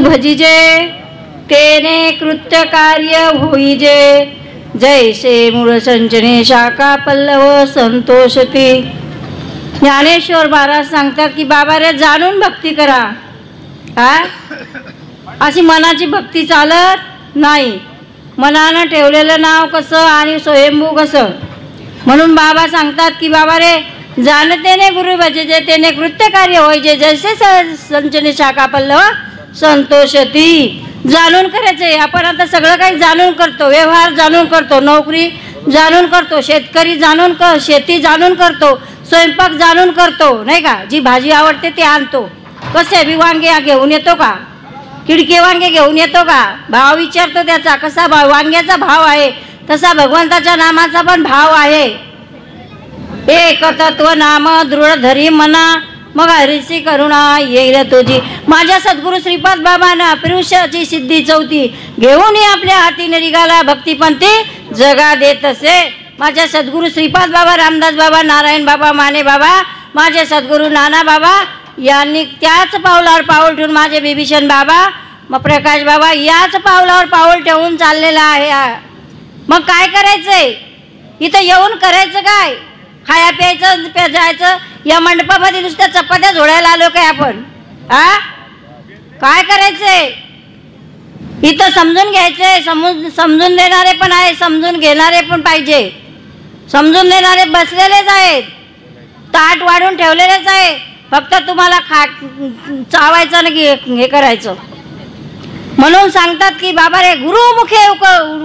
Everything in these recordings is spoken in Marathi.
भजिजे तेने कृत्य कार्य होईजे जैसे मूळ संचने शाखा पल्लव संतोषती। ज्ञानेश्वर महाराज सांगतात की बाबा रे जाणून भक्ती करा, अशी मनाची भक्ती चालत नाही। मनानं ठेवलेलं नाव कसं आणि स्वयंभू कसं, म्हणून बाबा सांगतात की बाबा रे जाणतेने गुरु भजेजे तेने कृत्य कार्य होईजे जैसे संचने शाखा पल्लव संतोषती। जाणून करायचंय। आपण आता सगळं काही जाणून करतो, व्यवहार जाणून करतो, नोकरी जाणून करतो, शेतकरी जाणून शेती जाणून करतो, स्वयंपाक जाणून करतो, नाही का? जी भाजी आवडते ते आणतो। कसे बी वांगे घेऊन येतो का? किडके वांगे घेऊन येतो का? भाव विचारतो त्याचा, कसा भाव वांग्याचा भाव आहे तसा भगवंताच्या नामाचा पण भाव आहे। एक तत्व नाम दृढ धरी मना मग हरीची करुणा येईल तुझी। माझ्या सद्गुरु श्रीपाद बाबांना पुरुषाची सिद्धी चौथी घेऊन आपल्या हातीने निघाला भक्तीपंथी जगा देत असे। माझ्या सद्गुरु श्रीपाद बाबा, रामदास बाबा, नारायण बाबा, माने बाबा, माझे सद्गुरु नाना बाबा यांनी त्याच पावलावर पाऊल ठेवून, माझे बिभीषण बाबा, मग प्रकाश बाबा याच पावलावर पाऊल ठेवून चाललेला आहे। मग काय करायचंय? इथं येऊन करायचं काय? खाया प्यायचं जायचं? या मंडपामध्ये नुसत्या चपात्या झोडायला आलो काय आपण? काय करायचंय? इथं समजून घ्यायचंय। समजून देणारे पण आहे, समजून घेणारे पण पाहिजे। समजून देणारे बसलेलेच आहेत, ताट वाढून ठेवलेलेच आहे, फक्त तुम्हाला चावायचं नाही हे करायचं। म्हणून सांगतात की बाबा रे गुरुमुखे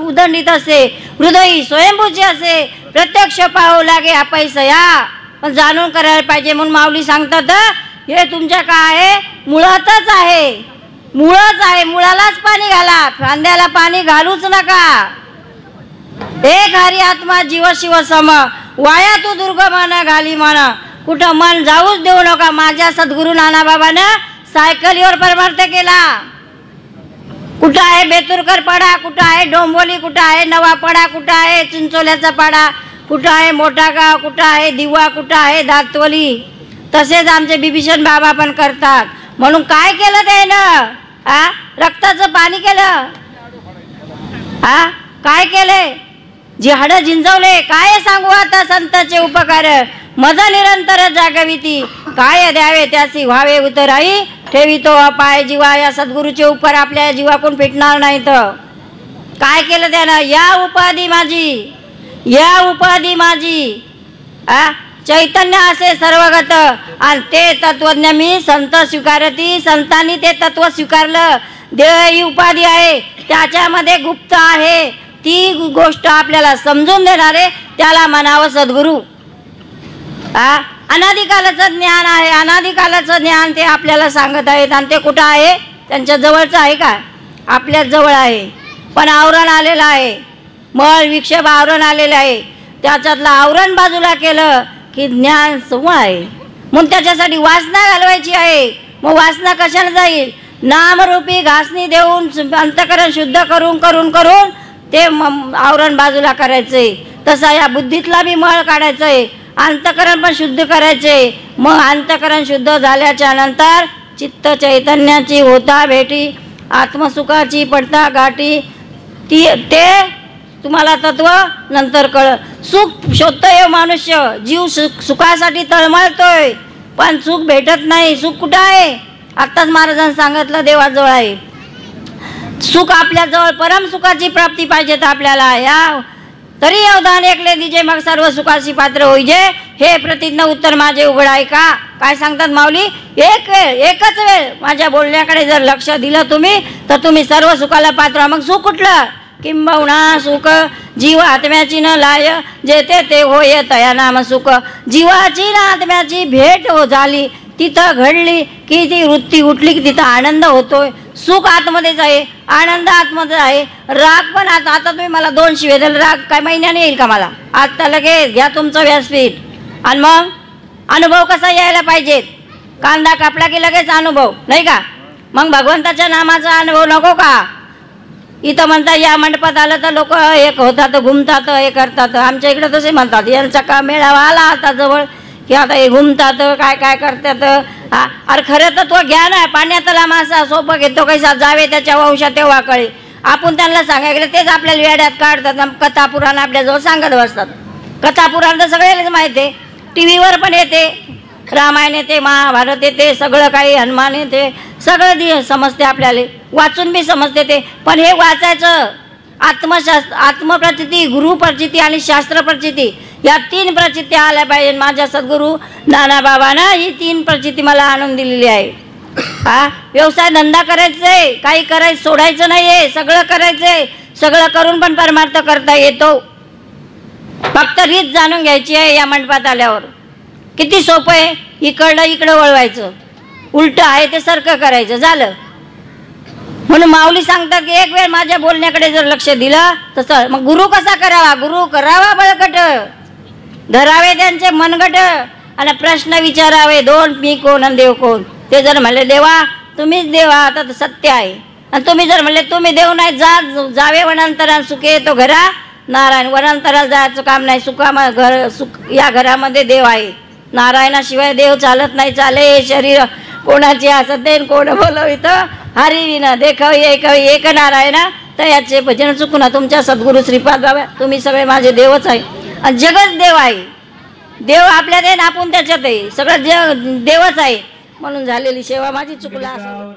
उदंडित असे हृदयी स्वयंभूचे असे प्रत्यक्ष पाहू लागे अपैसया। पण जाणून करायला पाहिजे। म्हणून माऊली सांगतात हे तुमच्या काय आहे? मुळातच आहे, मुळच आहे। मुळालाच पाणी घाला, फांद्याला पाणी घालूच नका। एक हरी आत्मा जीव शिव सम वाया तू दुर्गमान घाली मन। कुठं मन जाऊच देऊ नका। माझ्या सद्गुरु नाना बाबानं सायकलीवर परमार्थ केला। कुठं आहे बेतुरकर पाडा, कुठं आहे डोंबोली, कुठं आहे नवापाडा, कुठं आहे चिंचोल्याचा पाडा, कुठं आहे मोठा गाव, कुठं आहे दिवा, कुठं आहे दातवली। तसेच आमचे बिभीषण बाबा पण करतात। म्हणून काय केलं त्यानं? रक्ताचं पाणी केलं। काय केले? जी हाडं झिंजवले। काय सांगू आता संतांचे उपकार मज निरंतर जागविती। काय द्यावे त्याची व्हावे उतराई ठेवितो अपाय जीवा। या सद्गुरूचे उपकार आपल्या जीवाकडून पेटणार नाहीत। काय केलं त्यानं? या उपाधी माझी, या उपाधी माझी, चैतन्य असे सर्वगत आणि ते तत्वज्ञ मी संत स्वीकारती। संतांनी ते तत्व स्वीकारलं। देह ही उपाधी आहे, त्याच्यामध्ये गुप्त आहे ती गोष्ट आपल्याला समजून देणारे त्याला म्हणावं सद्गुरू। अनादिकालाचं ज्ञान आहे, अनादिकालाचं ज्ञान ते आपल्याला सांगत आहेत। आणि ते कुठं आहे? त्यांच्या जवळचं आहे का? आपल्या जवळ आहे, पण आवरण आलेलं आहे, मळ विक्षेप आवरण आलेलं आहे। त्याच्यातलं आवरण बाजूला केलं की ज्ञान समोर आहे। म्हणून त्याच्यासाठी वासना घालवायची आहे। मग वासना कशाला जाईल? नामरूपी घासणी देऊन अंतःकरण शुद्ध करून करून करून ते आवरण बाजूला करायचंय। तसा या बुद्धीतला बी मळ काढायचंय, अंतःकरण पण शुद्ध करायचे। मग अंतःकरण शुद्ध झाल्याच्या नंतर चित्त चैतन्याची होता भेटी, आत्मसुखाची पडता गाठी, ते तुम्हाला तत्व नंतर कळ। सुख शोधतोय मनुष्य, जीव सुखासाठी तळमळतोय, पण सुख भेटत नाही। सुख कुठं आहे? आत्ताच महाराजांनी सांगितलं देवाजवळ आहे सुख। आपल्या जवळ परम सुखाची प्राप्ती पाहिजे तर आपल्याला या तरी अवधान ऐकले दिजे मग सर्व सुखाची पात्र होईजे। हे प्रतिज्ञा उत्तर माझे उघड आहे का? काय सांगतात माऊली? एक वेळ, एकच वेळ माझ्या बोलण्याकडे जर लक्ष दिलं तुम्ही तर तुम्ही सर्व सुखाला पात्र। मग सुख कुठलं? किंबहुना सुख जीव आत्म्याची न लाय जेथे ते होय तया नाम सुख। जीवाची ना आत्म्याची भेट हो झाली तिथं घडली की ती वृत्ती उठली की तिथं आनंद होतोय। सुख आतमध्येच आहे, आनंद आतमध्ये आहे। राग पण आता तुम्ही मला 2 शिवे दिले, राग काय महिन्याने येईल का मला? आता लगेच घ्या तुमचं व्यासपीठ। आणि मग अनुभव कसा यायला पाहिजेत? कांदा कापला की लगेच अनुभव, नाही का? मग भगवंताच्या नामाचा अनुभव नको का? इथं म्हणतात या मंडपात आलं तर लोक एक होतात, घुमतात, हे करतात। आमच्या इकडे तसे म्हणतात। यांचा का मेळावा आला आता जवळ की आता हे घुमतात, काय काय करतात, हा, अरे खरं तर तो घ्या ना, पाण्यातला मासा सोपं घेतो कैसा, जावे त्याच्या वंशा तेव्हा कळे. आपण त्यांना सांगायला गेलं तेच आपल्याला वेड्यात काढतात. कथा पुराण आपल्याजवळ सांगत बसतात. कथा पुराण तर सगळ्यालाच माहिती आहे, टी व्हीवर पण येते, रामायण येते, महाभारत येते, सगळं काही, हनुमान येते, सगळं समजते आपल्याला, वाचून बी समजते ते. पण हे वाचायचं, आत्मप्रचिती, गुरुप्रचिती आणि शास्त्रप्रचिती, या 3 प्रचिती आल्या पाहिजे. माझ्या सद्गुरू नानाबाबांना ही 3 प्रचिती मला आणून दिलेली आहे. हा, व्यवसाय धंदा करायचंय, काही करायचं सोडायचं नाहीये, सगळं करायचंय. सगळं करून पण परमार्थ करता येतो. फक्त रीत जाणून घ्यायची आहे. या मंडपात आल्यावर किती सोपं आहे. इकडं वळवायचं, उलट आहे ते सारखं करायचं, झालं. म्हणून माऊली सांगतात की एक वेळ माझ्या बोलण्याकडे जर लक्ष दिलं तसं, मग गुरु कसा करावा, गुरु करावा बळकट, धरावे त्यांचे मनगट, आणि प्रश्न विचारावे 2, मी कोण आणि देव कोण. ते जर म्हणले देवा तुम्हीच देवा, आता तर सत्य आहे. आणि तुम्ही जर म्हणले तुम्ही देव नाही, जावे वनांतरात सुखे तो घरा नारायण. वनांतराला जायचं काम नाही, या घरामध्ये देव आहे. नारायणाशिवाय देव चालत नाही. चाले शरीर कोणाचे असते, कोण बोलवित हरी विना देखावी एक नारायण. तर याचे भजन चुकून तुमच्या सद्गुरू श्रीपाद बाबा, तुम्ही सगळे माझे देवच आहे. आणि जगच देव आहे. देव आपल्यात आहे, आपण त्याच्यात आहे, सगळं देवच आहे. म्हणून झालेली सेवा माझी चुकला असं.